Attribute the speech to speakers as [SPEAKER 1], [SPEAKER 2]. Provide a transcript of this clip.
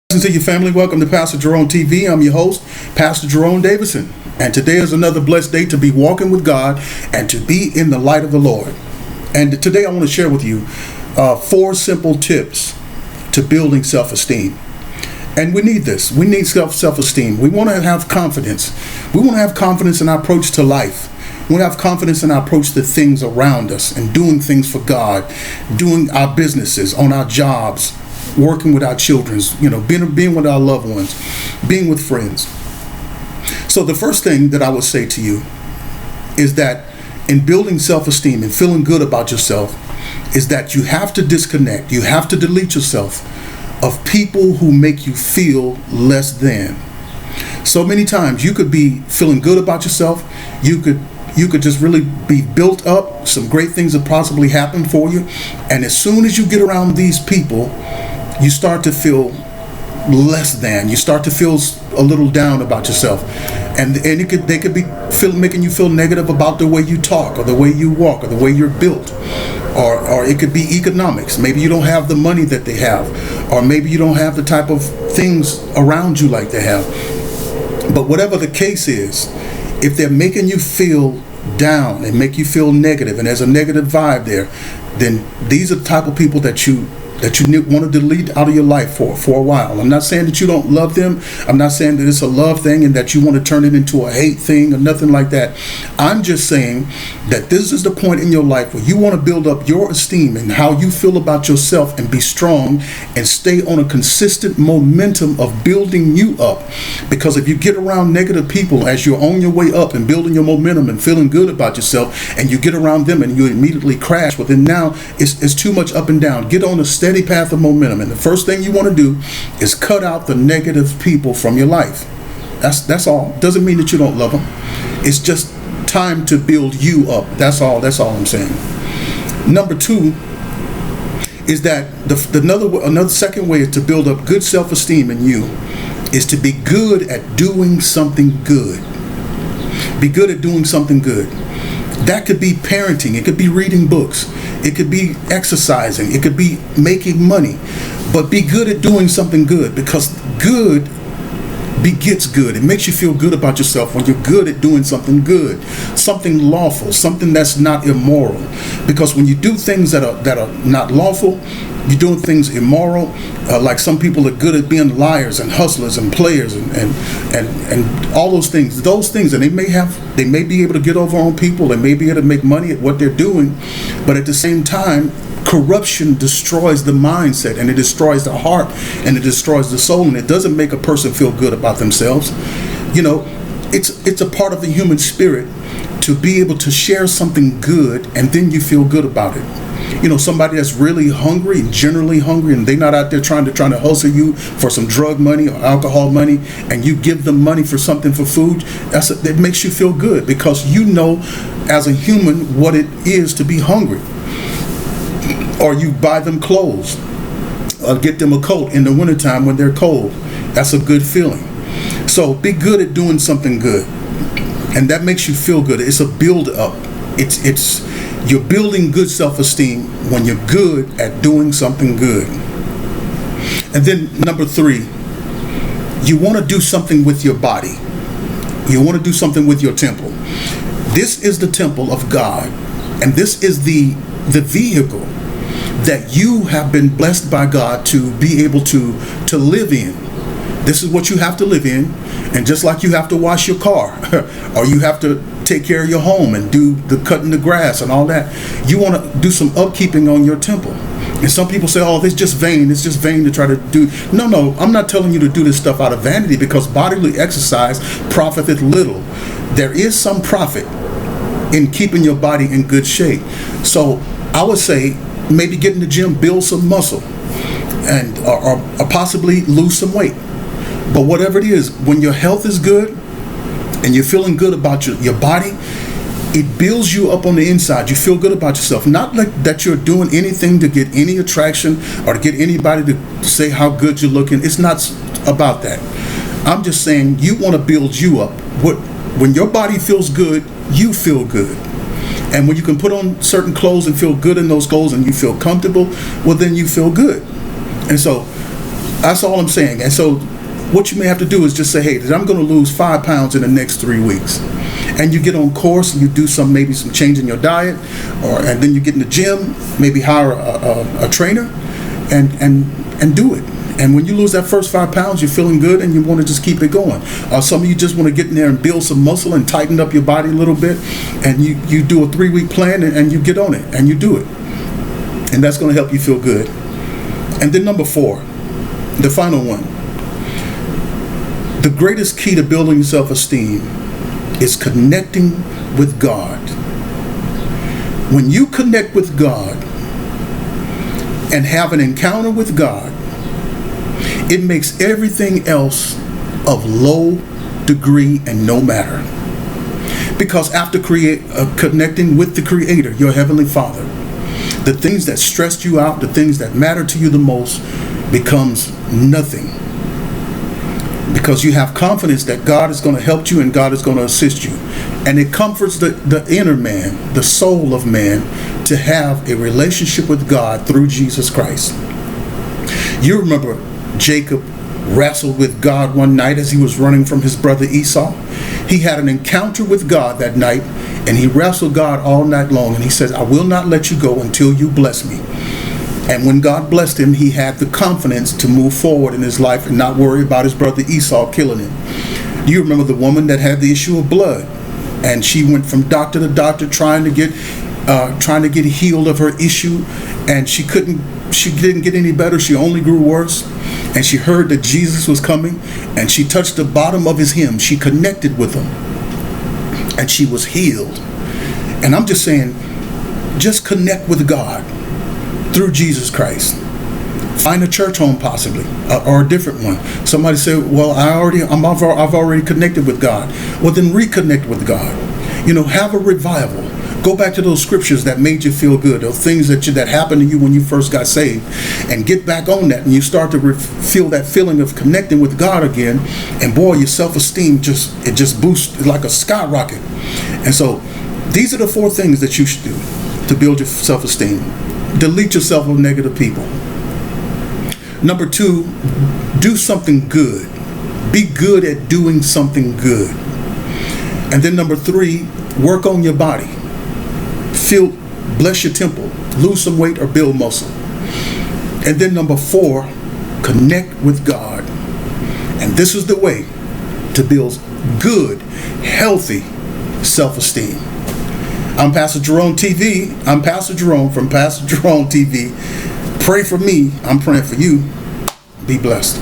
[SPEAKER 1] To your family, welcome to Pastor Jerome TV. I'm your host, Pastor Jerome Davison, and today is another blessed day to be walking with God and to be in the light of the Lord. And today I want to share with you 4 simple tips to building self-esteem. And we need this. We need self-esteem. We want to have confidence. We want to have confidence in our approach to life. We want to have confidence in our approach to things around us and doing things for God, doing our businesses, on our jobs, working with our children, being with our loved ones, being with friends. So the first thing that I would say to you is that in building self-esteem and feeling good about yourself is that you have to disconnect, you have to delete yourself of people who make you feel less than. So many times you could be feeling good about yourself, you could just really be built up, some great things have possibly happened for you, and as soon as you get around these people, you start to feel less than. You start to feel a little down about yourself, and they could be making you feel negative about the way you talk, or the way you walk, or the way you're built, or it could be economics. Maybe you don't have the money that they have, or maybe you don't have the type of things around you like they have. But whatever the case is, if they're making you feel down and make you feel negative, and there's a negative vibe there, then these are the type of people that you want to delete out of your life for a while. I'm not saying that you don't love them. I'm not saying that it's a love thing and that you want to turn it into a hate thing or nothing like that. I'm just saying that this is the point in your life where you want to build up your esteem and how you feel about yourself and be strong and stay on a consistent momentum of building you up. Because if you get around negative people as you're on your way up and building your momentum and feeling good about yourself, and you get around them and you immediately crash, well then now it's too much up and down. Get on a steady path of momentum, and the first thing you want to do is cut out the negative people from your life. That's all. Doesn't mean that you don't love them. It's just time to build you up. That's all I'm saying. Number 2 is that another second way to build up good self-esteem in you is to be good at doing something good. Be good at doing something good. That could be parenting, it could be reading books, it could be exercising, it could be making money. But be good at doing something good, because good begets good. It makes you feel good about yourself when you're good at doing something good, something lawful, something that's not immoral. Because when you do things that are not lawful, you're doing things immoral. Like some people are good at being liars and hustlers and players and all those things, and they may be able to get over on people, they may be able to make money at what they're doing, but at the same time, corruption destroys the mindset, and it destroys the heart, and it destroys the soul, and it doesn't make a person feel good about themselves. It's a part of the human spirit to be able to share something good, and then you feel good about it. Somebody that's really hungry, generally hungry, and they're not out there trying to hustle you for some drug money or alcohol money, and you give them money for something, for food, it makes you feel good, because you know as a human what it is to be hungry. Or you buy them clothes, or get them a coat in the wintertime when they're cold. That's a good feeling. So be good at doing something good, and that makes you feel good. It's a build up. You're building good self-esteem when you're good at doing something good. And then number 3, you want to do something with your body. You want to do something with your temple. This is the temple of God, and this is the vehicle that you have been blessed by God to be able to live in. This is what you have to live in. And just like you have to wash your car or you have to take care of your home and do the cutting the grass and all that, you want to do some upkeeping on your temple. And some people say, oh, it's just vain to try to do. No, I'm not telling you to do this stuff out of vanity, because bodily exercise profiteth little. There is some profit in keeping your body in good shape. So I would say maybe get in the gym, build some muscle, and or possibly lose some weight. But whatever it is, when your health is good and you're feeling good about your body, it builds you up on the inside. You feel good about yourself. Not like that you're doing anything to get any attraction or to get anybody to say how good you're looking. It's not about that. I'm just saying you want to build you up. When your body feels good, you feel good. And when you can put on certain clothes and feel good in those clothes and you feel comfortable, well, then you feel good. And so That's all I'm saying. And so what you may have to do is just say, hey, I'm going to lose 5 pounds in the next 3 weeks. And you get on course and you do maybe some change in your diet, and then you get in the gym, maybe hire a trainer and do it. And when you lose that first 5 pounds, you're feeling good and you want to just keep it going. Some of you just want to get in there and build some muscle and tighten up your body a little bit. And you do a 3-week plan and you get on it and you do it. And that's going to help you feel good. And then number 4, the final one. The greatest key to building self-esteem is connecting with God. When you connect with God and have an encounter with God, it makes everything else of low degree and no matter. Because after connecting with the Creator, your Heavenly Father, the things that stressed you out, the things that matter to you the most, becomes nothing. Because you have confidence that God is going to help you and God is going to assist you. And it comforts the inner man, the soul of man, to have a relationship with God through Jesus Christ. You remember Jacob wrestled with God one night as he was running from his brother Esau. He had an encounter with God that night, and he wrestled God all night long. And he says, I will not let you go until you bless me. And when God blessed him, he had the confidence to move forward in his life and not worry about his brother Esau killing him. Do you remember the woman that had the issue of blood? And she went from doctor to doctor trying to get healed of her issue, and she didn't get any better. She only grew worse. And she heard that Jesus was coming, and she touched the bottom of his hem. She connected with him, and she was healed. And I'm just saying, just connect with God through Jesus Christ. Find a church home possibly, or a different one. Somebody say, well, I've already connected with God. Well, then reconnect with God. Have a revival. Go back to those scriptures that made you feel good, those things that happened to you when you first got saved, and get back on that, and you start to feel that feeling of connecting with God again, and boy, your self-esteem just boosts like a skyrocket. And so these are the 4 things that you should do to build your self-esteem. Delete yourself with negative people. Number 2, do something good. Be good at doing something good. And then number 3, work on your body. Bless your temple, lose some weight or build muscle. And then number 4, connect with God. And this is the way to build good, healthy self-esteem. I'm Pastor Jerome TV. I'm Pastor Jerome from Pastor Jerome TV. Pray for me. I'm praying for you. Be blessed.